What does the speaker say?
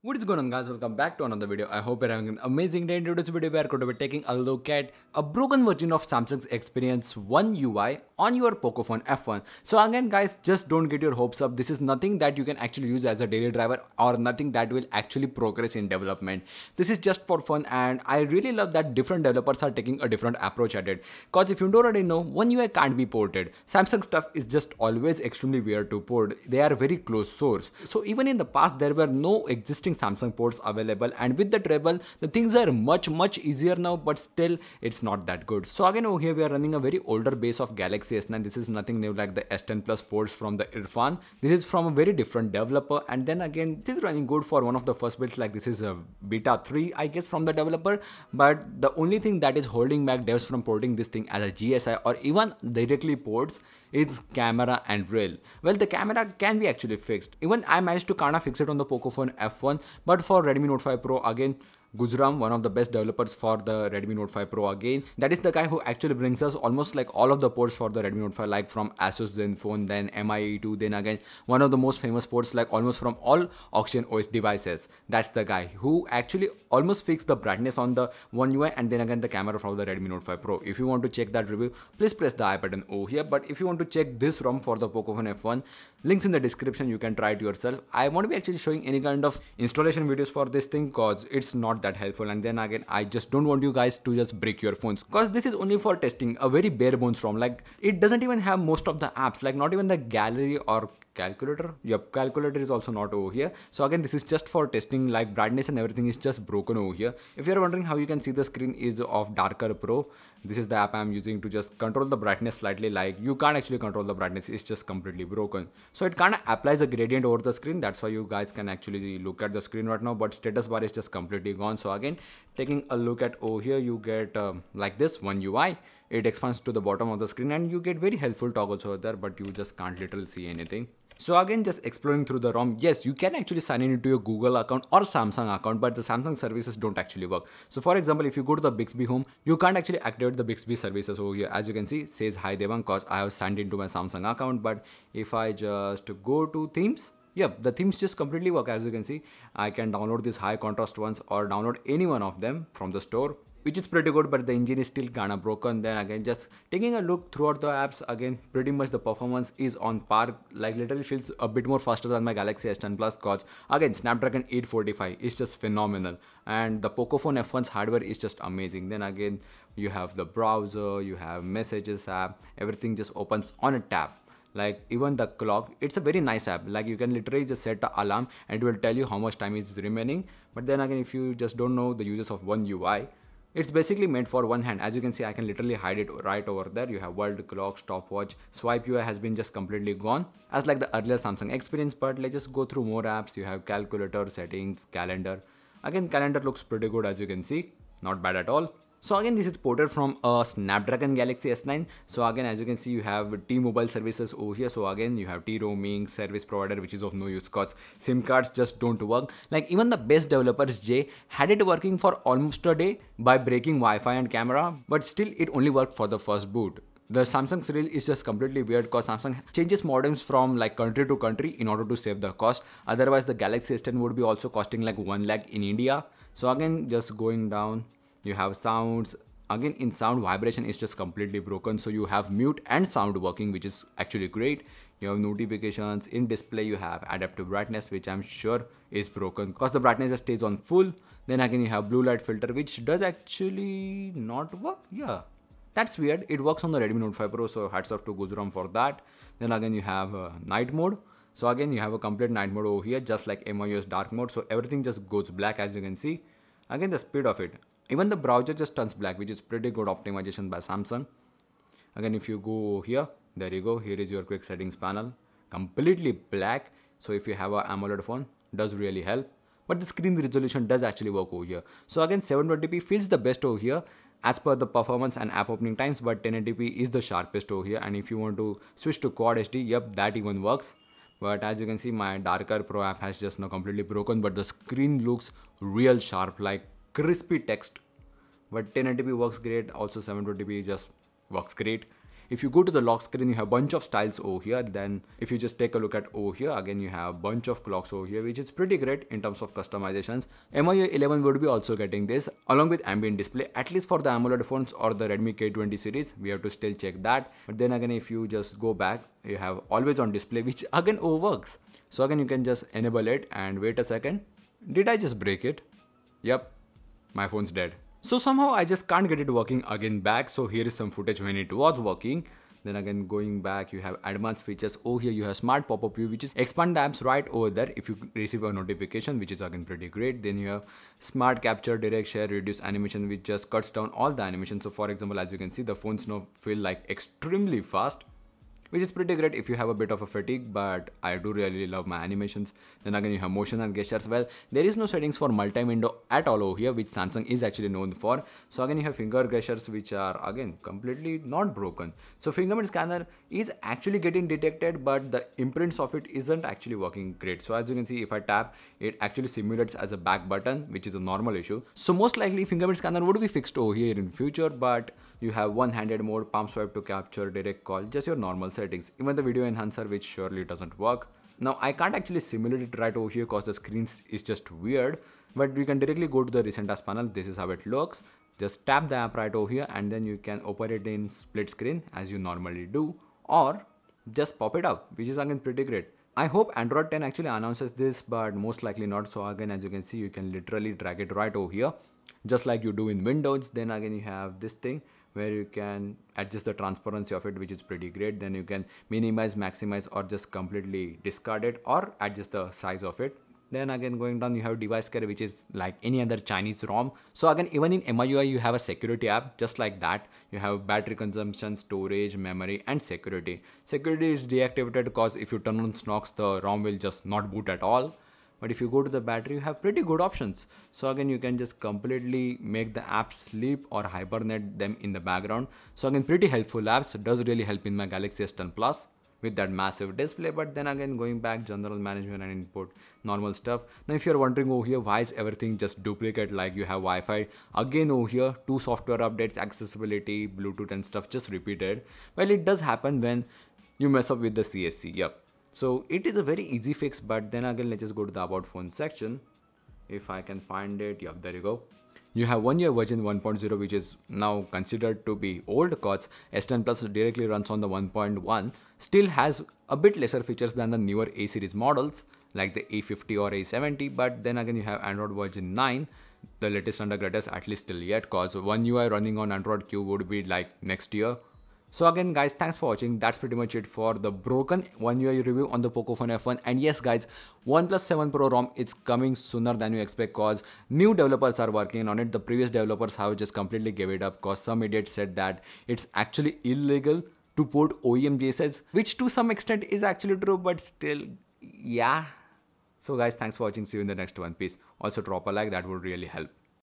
What is going on, guys? Welcome back to another video. I hope you're having an amazing day. In today's video, we are going to be taking a look at a broken version of Samsung's Experience 1 UI on your Pocophone F1. So again, guys, just don't get your hopes up. This is nothing that you can actually use as a daily driver or nothing that will actually progress in development. This is just for fun, and I really love that different developers are taking a different approach at it. Because if you don't already know, 1 UI can't be ported. Samsung stuff is just always extremely weird to port. They are very close source. So even in the past, there were no existing Samsung ports available, and with the treble the things are much easier now, but still it's not that good. So again, over here we are running a very older base of Galaxy S9. This is nothing new like the S10 Plus ports from the Irfan. This is from a very different developer, and then again this is running good for one of the first builds. Like this is a beta 3 I guess from the developer, but the only thing that is holding back devs from porting this thing as a GSI or even directly ports is camera and rail. Well, the camera can be actually fixed. Even I managed to kind of fix it on the Pocophone F1, but for Redmi Note 5 Pro, again, Gujram, one of the best developers for the Redmi Note 5 Pro, again, that is the guy who actually brings us almost like all of the ports for the Redmi Note 5, like from Asus Zenfone, then MI2, then again, one of the most famous ports like almost from all Oxygen OS devices. That's the guy who actually almost fixed the brightness on the One UI and then again the camera from the Redmi Note 5 Pro. If you want to check that review, please press the I button over here. But if you want to check this ROM for the Pocophone F1, links in the description, you can try it yourself. I won't be actually showing any kind of installation videos for this thing because it's not that helpful, and then again I just don't want you guys to just break your phones because this is only for testing, a very bare bones ROM. Like it doesn't even have most of the apps, like not even the gallery or calculator. Yep, calculator is also not over here. So again, this is just for testing, like brightness and everything is just broken over here. If you're wondering how you can see the screen is of Darker Pro, this is the app I'm using to just control the brightness slightly. Like you can't actually control the brightness, it's just completely broken. So it kind of applies a gradient over the screen. That's why you guys can actually look at the screen right now, but status bar is just completely gone. So again, taking a look at over here, you get like this One UI. It expands to the bottom of the screen and you get very helpful toggles over there, but you just can't literally see anything. So again, just exploring through the ROM, yes, you can actually sign in into your Google account or Samsung account, but the Samsung services don't actually work. So for example, if you go to the Bixby home, you can't actually activate the Bixby services over here. As you can see, it says hi Dewang because I have signed into my Samsung account. But if I just go to themes, yep, the themes just completely work. As you can see, I can download these high contrast ones or download any one of them from the store, which is pretty good, but the engine is still kinda broken. Then again, just taking a look throughout the apps, again, pretty much the performance is on par, like literally feels a bit more faster than my Galaxy S10 Plus cause again, Snapdragon 845 is just phenomenal, and the Pocophone F1's hardware is just amazing. Then again, you have the browser, you have messages app, everything just opens on a tab. Like even the clock, it's a very nice app. Like you can literally just set the alarm and it will tell you how much time is remaining. But then again, if you just don't know the uses of One UI, it's basically made for one hand. As you can see, I can literally hide it right over there. You have world clock, stopwatch, swipe UI has been just completely gone as like the earlier Samsung experience. But let's just go through more apps. You have calculator, settings, calendar. Again, calendar looks pretty good, as you can see, not bad at all. So again, this is ported from a Snapdragon Galaxy S9. So again, as you can see, you have T-Mobile services over here. So again, you have T-roaming service provider, which is of no use because SIM cards just don't work. Like even the best developers, Jay, had it working for almost a day by breaking Wi-Fi and camera, but still it only worked for the first boot. The Samsung's reel is just completely weird because Samsung changes modems from like country to country in order to save the cost. Otherwise, the Galaxy S10 would be also costing like 1 lakh in India. So again, just going down, you have sounds. Again, in sound, vibration is just completely broken. So you have mute and sound working, which is actually great. You have notifications. In display, you have adaptive brightness, which I'm sure is broken because the brightness just stays on full. Then again, you have blue light filter, which does actually not work. Yeah, that's weird. It works on the Redmi Note 5 Pro, so hats off to Gujram for that. Then again, you have night mode. So again, you have a complete night mode over here, just like MIUI's dark mode. So everything just goes black, as you can see. Again, the speed of it, even the browser just turns black, which is pretty good optimization by Samsung. Again, if you go here, there you go. Here is your quick settings panel, completely black. So if you have an AMOLED phone, does really help. But the screen resolution does actually work over here. So again, 720p feels the best over here as per the performance and app opening times, but 1080p is the sharpest over here. And if you want to switch to Quad HD, yep, that even works. But as you can see, my Darker Pro app has just now completely broken, but the screen looks real sharp, like crispy text. But 1080p works great, also 720p just works great. If you go to the lock screen, you have a bunch of styles over here. Then if you just take a look at over here, again you have a bunch of clocks over here, which is pretty great in terms of customizations. MIUI 11 would be also getting this along with ambient display, at least for the AMOLED phones or the Redmi K20 series. We have to still check that. But then again, if you just go back, you have always on display, which again overworks. So again, you can just enable it and wait a second. Did I just break it? Yep, my phone's dead. So somehow I just can't get it working again back. So here is some footage when it was working. Then again, going back, you have advanced features. Over here you have smart pop-up view, which is expand the apps right over there if you receive a notification, which is again pretty great. Then you have smart capture, direct share, reduce animation, which just cuts down all the animation. So for example, as you can see, the phones now feel like extremely fast, which is pretty great if you have a bit of a fatigue, but I do really love my animations. Then again, you have motion and gestures. Well, there is no settings for multi-window at all over here, which Samsung is actually known for. So again, you have finger gestures, which are again completely not broken. So fingerprint scanner is actually getting detected, but the imprints of it isn't actually working great. So as you can see, if I tap, it actually simulates as a back button, which is a normal issue. So most likely fingerprint scanner would be fixed over here in future, but you have one-handed mode, palm swipe to capture, direct call, just your normal settings. Even the video enhancer, which surely doesn't work. Now I can't actually simulate it right over here because the screen is just weird, but we can directly go to the recent apps panel. This is how it looks. Just tap the app right over here and then you can open it in split screen as you normally do, or just pop it up, which is again pretty great. I hope Android 10 actually announces this, but most likely not. So again, as you can see, you can literally drag it right over here, just like you do in Windows. Then again, you have this thing where you can adjust the transparency of it, which is pretty great. Then you can minimize, maximize, or just completely discard it or adjust the size of it. Then again, going down, you have device care, which is like any other Chinese ROM. So again, even in MIUI, you have a security app just like that. You have battery consumption, storage, memory, and security. Security is deactivated because if you turn on Snox, the ROM will just not boot at all. But if you go to the battery, you have pretty good options. So again, you can just completely make the apps sleep or hibernate them in the background. So again, pretty helpful apps. It does really help in my Galaxy S10 Plus with that massive display. But then again, going back, general management and input, normal stuff. Now if you're wondering over here, why is everything just duplicate, like you have Wi-Fi? Again over here, 2 software updates, accessibility, Bluetooth and stuff just repeated. Well, it does happen when you mess up with the CSC. Yep. So it is a very easy fix, but then again, let's just go to the about phone section. If I can find it, yep, there you go. You have 1 year version 1.0, which is now considered to be old because S10 Plus directly runs on the 1.1, still has a bit lesser features than the newer A series models like the A50 or A70, but then again you have Android version 9, the latest and the greatest, at least till yet, cause One UI running on Android Q would be like next year. So again guys, thanks for watching. That's pretty much it for the broken One UI review on the Pocophone F1. And yes guys, OnePlus 7 Pro ROM is coming sooner than you expect cause new developers are working on it. The previous developers have just completely gave it up cause some idiot said that it's actually illegal to port OEM GSS, which to some extent is actually true, but still, yeah. So guys, thanks for watching. See you in the next one. Peace. Also drop a like, that would really help.